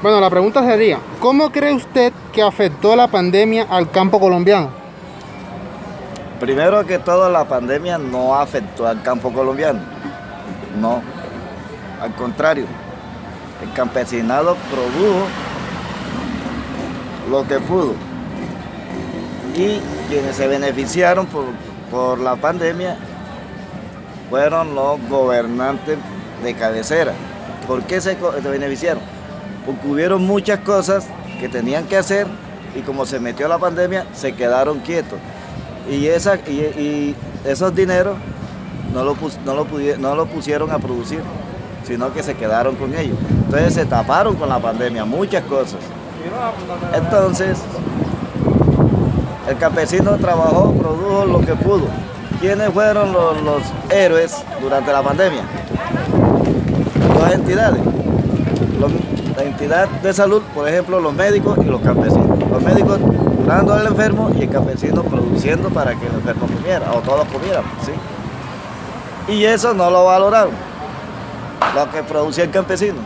Bueno, la pregunta sería, ¿cómo cree usted que afectó la pandemia al campo colombiano? Primero que todo, la pandemia no afectó al campo colombiano. No, al contrario, el campesinado produjo lo que pudo. Y quienes se beneficiaron por la pandemia fueron los gobernantes de cabecera. ¿Por qué se beneficiaron? Porque hubieron muchas cosas que tenían que hacer y como se metió la pandemia, se quedaron quietos. Y esos dineros no lo pusieron a producir, sino que se quedaron con ellos. Entonces se taparon con la pandemia muchas cosas. Entonces, el campesino trabajó, produjo lo que pudo. ¿Quiénes fueron los héroes durante la pandemia? Dos entidades. La entidad de salud, por ejemplo, los médicos y los campesinos. Los médicos curando al enfermo y el campesino produciendo para que el enfermo comiera, o todos comieran, ¿sí? Y eso no lo valoraron, lo que producía el campesino.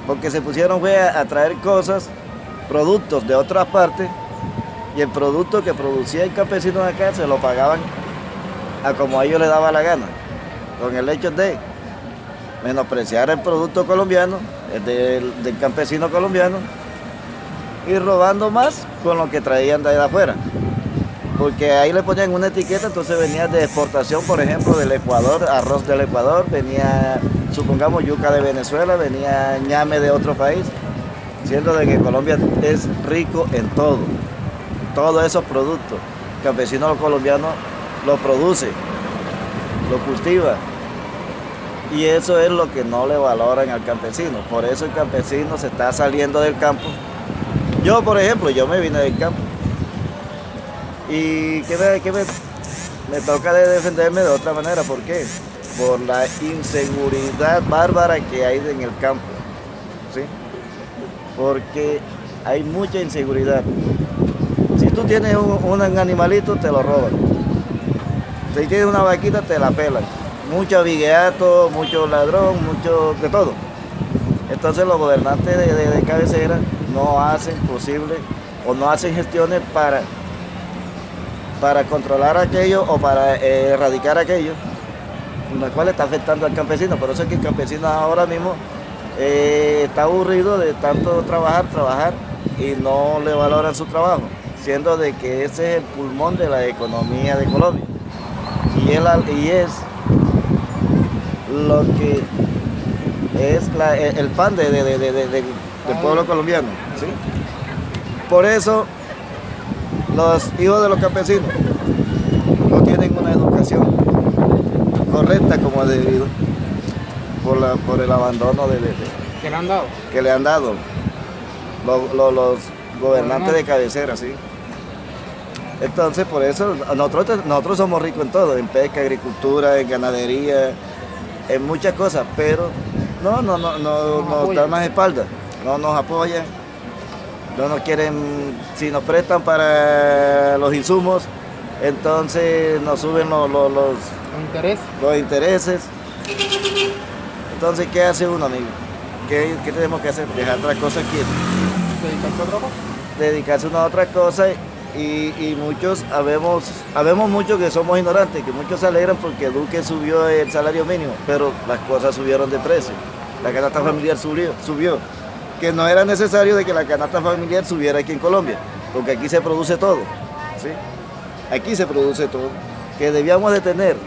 Porque se pusieron fue a traer cosas, productos de otras partes, y el producto que producía el campesino de acá se lo pagaban a como a ellos les daba la gana, con el hecho de menospreciar el producto colombiano, el del campesino colombiano, y robando más con lo que traían de afuera. Porque ahí le ponían una etiqueta, entonces venía de exportación, por ejemplo, del Ecuador, arroz del Ecuador, venía, supongamos, yuca de Venezuela, venía ñame de otro país, siendo de que Colombia es rico en todo, todos esos productos. El campesino colombiano lo produce, lo cultiva, y eso es lo que no le valoran al campesino. Por eso el campesino se está saliendo del campo. Yo, por ejemplo, yo me vine del campo. Y me toca de defenderme de otra manera. ¿Por qué? Por la inseguridad bárbara que hay en el campo, ¿sí? Porque hay mucha inseguridad. Si tú tienes un animalito, te lo roban. Si tienes una vaquita, te la pelan. Mucho vigueato, mucho ladrón, mucho de todo. Entonces los gobernantes de cabecera no hacen posible o no hacen gestiones para controlar aquello o para erradicar aquello, la cual está afectando al campesino. Por eso es que el campesino ahora mismo está aburrido de tanto trabajar y no le valoran su trabajo, siendo de que ese es el pulmón de la economía de Colombia y es lo que es el pan del pueblo colombiano, ¿sí? Por eso los hijos de los campesinos no tienen una educación correcta como es debido por el abandono ¿Qué le han dado? que le han dado los gobernantes de cabecera, ¿sí? Entonces, por eso nosotros somos ricos en todo, en pesca, agricultura, en ganadería, en muchas cosas, pero no nos dan las espaldas, no nos apoyan, no nos quieren, si nos prestan para los insumos, entonces nos suben los intereses. Entonces, ¿qué hace uno, amigo? ¿Qué tenemos que hacer? Dejar otras cosas quietas. ¿Dedicarse a otra cosa? Dedicarse a otras cosas y muchos, habemos muchos que somos ignorantes, que muchos se alegran porque Duque subió el salario mínimo, pero las cosas subieron de precio. La canasta familiar subió, que no era necesario de que la canasta familiar subiera aquí en Colombia, porque aquí se produce todo, ¿sí? Aquí se produce todo, que debíamos de tener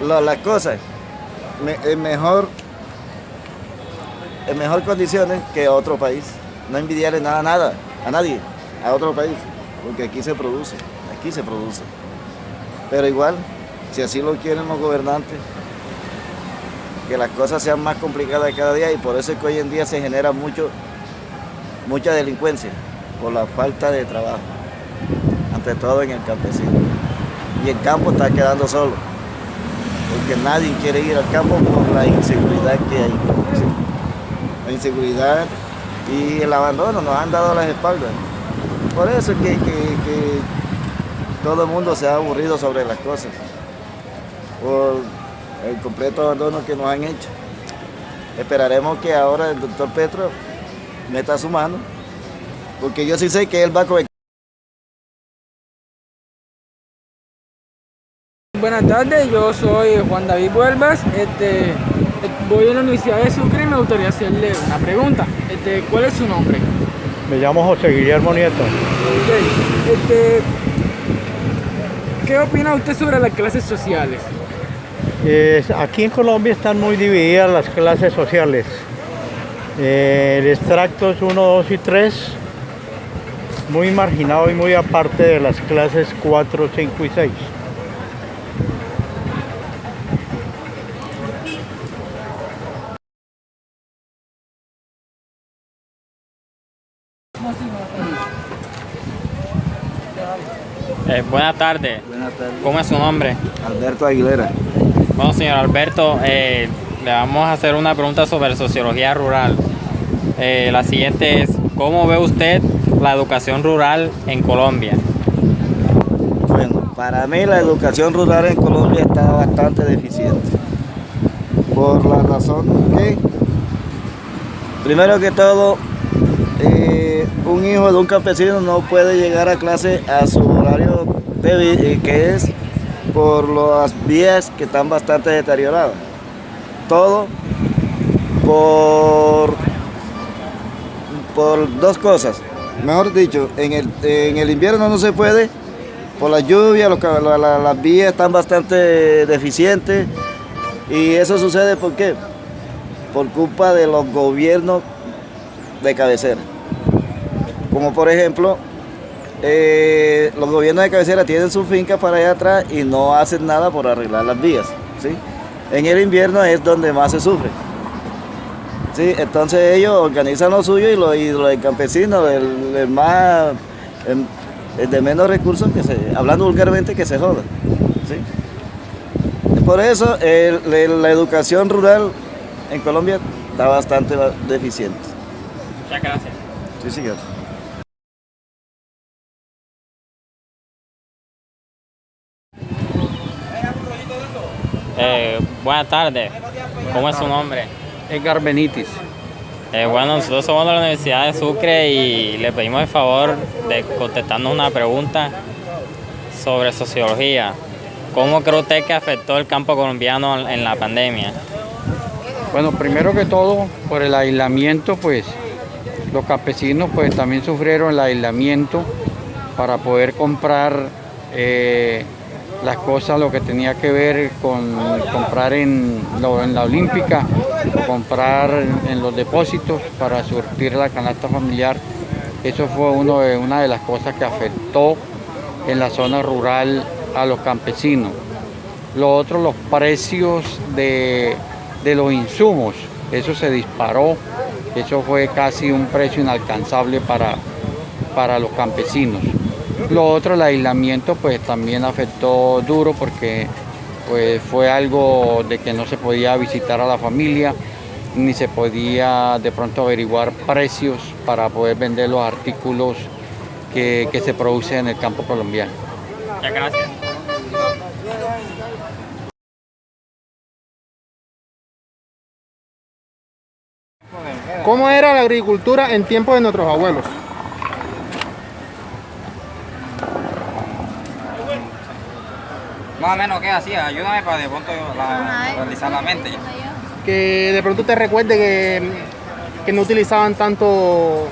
las cosas en mejor condiciones que otro país, no envidiarle nada a nadie, a otro país, porque aquí se produce. Pero igual, si así lo quieren los gobernantes, que las cosas sean más complicadas cada día, y por eso es que hoy en día se genera mucha delincuencia, por la falta de trabajo, ante todo en el campesino. Y el campo está quedando solo, porque nadie quiere ir al campo por la inseguridad que hay. ¿Sí? La inseguridad y el abandono nos han dado las espaldas. Por eso es que todo el mundo se ha aburrido sobre las cosas, por el completo abandono que nos han hecho. Esperaremos que ahora el doctor Petro meta su mano, porque yo sí sé que él va con. Buenas tardes, yo soy Juan David Vuelvas, voy a la Universidad de Sucre y me gustaría hacerle una pregunta. ¿Cuál es su nombre? Me llamo José Guillermo Nieto. Ok, ¿qué opina usted sobre las clases sociales? Aquí en Colombia están muy divididas las clases sociales. El extractos 1, 2 y 3, muy marginado y muy aparte de las clases 4, 5 y 6. Buenas tardes. Buenas tardes. ¿Cómo es su nombre? Alberto Aguilera. Bueno, señor Alberto, le vamos a hacer una pregunta sobre sociología rural. La siguiente es, ¿cómo ve usted la educación rural en Colombia? Bueno, para mí la educación rural en Colombia está bastante deficiente. Por la razón que, primero que todo, un hijo de un campesino no puede llegar a clase a su horario que es por las vías que están bastante deterioradas. Todo por dos cosas. Mejor dicho, en el invierno no se puede, por la lluvia, las vías están bastante deficientes y eso sucede ¿por qué? Por culpa de los gobiernos de cabecera. Como por ejemplo, los gobiernos de cabecera tienen sus fincas para allá atrás y no hacen nada por arreglar las vías, ¿sí? En el invierno es donde más se sufre, ¿sí? Entonces ellos organizan lo suyo y lo del campesino, el de menos recursos, hablando vulgarmente, que se joda, ¿sí? Por eso la educación rural en Colombia está bastante deficiente. Muchas gracias. Sí, señor. Buenas tardes. ¿Cómo es su nombre? Edgar Benítez. Bueno, nosotros somos de la Universidad de Sucre y le pedimos el favor de contestarnos una pregunta sobre sociología. ¿Cómo cree usted que afectó el campo colombiano en la pandemia? Bueno, primero que todo, por el aislamiento, pues los campesinos pues también sufrieron el aislamiento para poder comprar las cosas, lo que tenía que ver con comprar en la Olímpica, o comprar en los depósitos para surtir la canasta familiar. Eso fue una de las cosas que afectó en la zona rural a los campesinos. Lo otro, los precios de los insumos, eso se disparó, eso fue casi un precio inalcanzable para los campesinos. Lo otro, el aislamiento, pues también afectó duro porque pues, fue algo de que no se podía visitar a la familia, ni se podía de pronto averiguar precios para poder vender los artículos que se producen en el campo colombiano. Muchas gracias. ¿Cómo era la agricultura en tiempos de nuestros abuelos? Más o menos, ¿qué hacía? Ayúdame para de pronto realizar la mente. Que de pronto te recuerde que no utilizaban tanto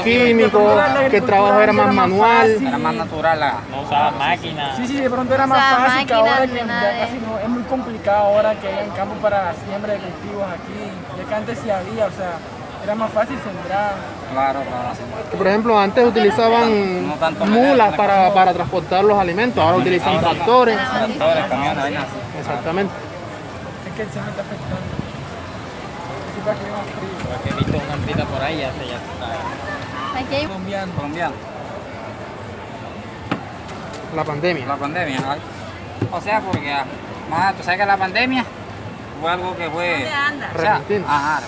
químicos, que el trabajo era más manual. Era más natural. No usaban máquinas. Sí, de pronto era más Usaba fácil que ahora máquinas, que nada ya de- casi no, es muy complicado ahora que hay en campo para siembra de cultivos aquí, ya que antes sí había, o sea, era más fácil sembrar. Claro, sí. Que, por ejemplo, antes utilizaban No tanto mulas para transportar los alimentos, ahora utilizan tractores. Tractores, camiones, vainas así. Exactamente. Es que el se me está afectando. Sí, para que haya más frío. Porque he visto una hambrita por ahí ya está. Aquí hay Colombiano. La pandemia. La pandemia. Ay. O sea, porque más, tú sabes que la pandemia fue algo que fue. O sea, Repentino. ajá,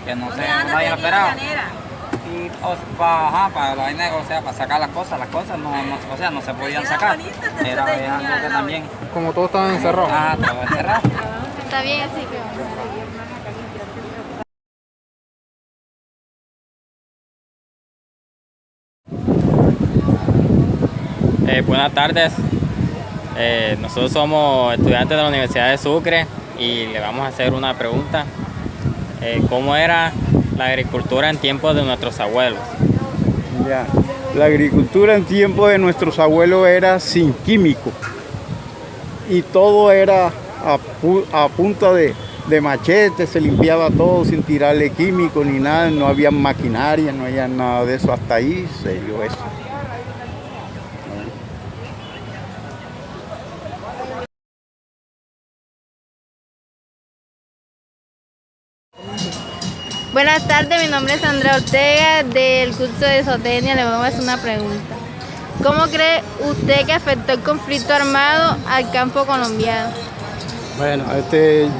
que no se no nadie lo esperaba. Y para la vaina, o sea, para sacar las cosas o sea, no se podían sacar. Era algo que también. Como todos estaban encerrados. Ajá, todo encerrado. está bien así que Buenas tardes. Nosotros somos estudiantes de la Universidad de Sucre y le vamos a hacer una pregunta. ¿Cómo era la agricultura en tiempos de nuestros abuelos? Ya. La agricultura en tiempos de nuestros abuelos era sin químicos y todo era a punta de machete, se limpiaba todo sin tirarle químicos ni nada, no había maquinaria, no había nada de eso, hasta ahí se dio eso. Buenas tardes, mi nombre es Andrea Ortega del curso de zootecnia. Le vamos a hacer una pregunta. ¿Cómo cree usted que afectó el conflicto armado al campo colombiano? Bueno,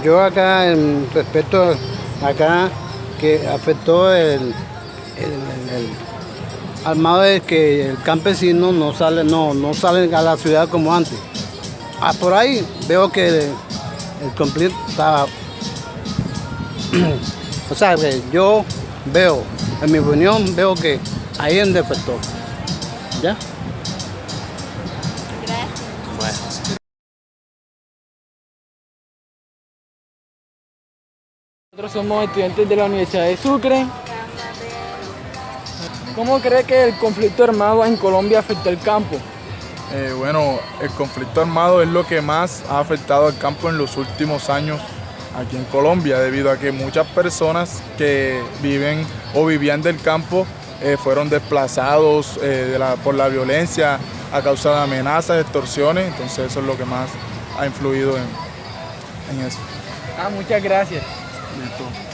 yo acá en respecto acá que afectó el armado es que el campesino no sale a la ciudad como antes. Por ahí veo que el conflicto está. O sea, que yo veo, en mi opinión, veo que ahí es donde afectó. ¿Ya? Gracias. Nosotros somos estudiantes de la Universidad de Sucre. ¿Cómo cree que el conflicto armado en Colombia afectó el campo? Bueno, el conflicto armado es lo que más ha afectado al campo en los últimos años aquí en Colombia, debido a que muchas personas que viven o vivían del campo fueron desplazados por la violencia a causa de amenazas, extorsiones, entonces eso es lo que más ha influido en eso. Muchas gracias. Listo.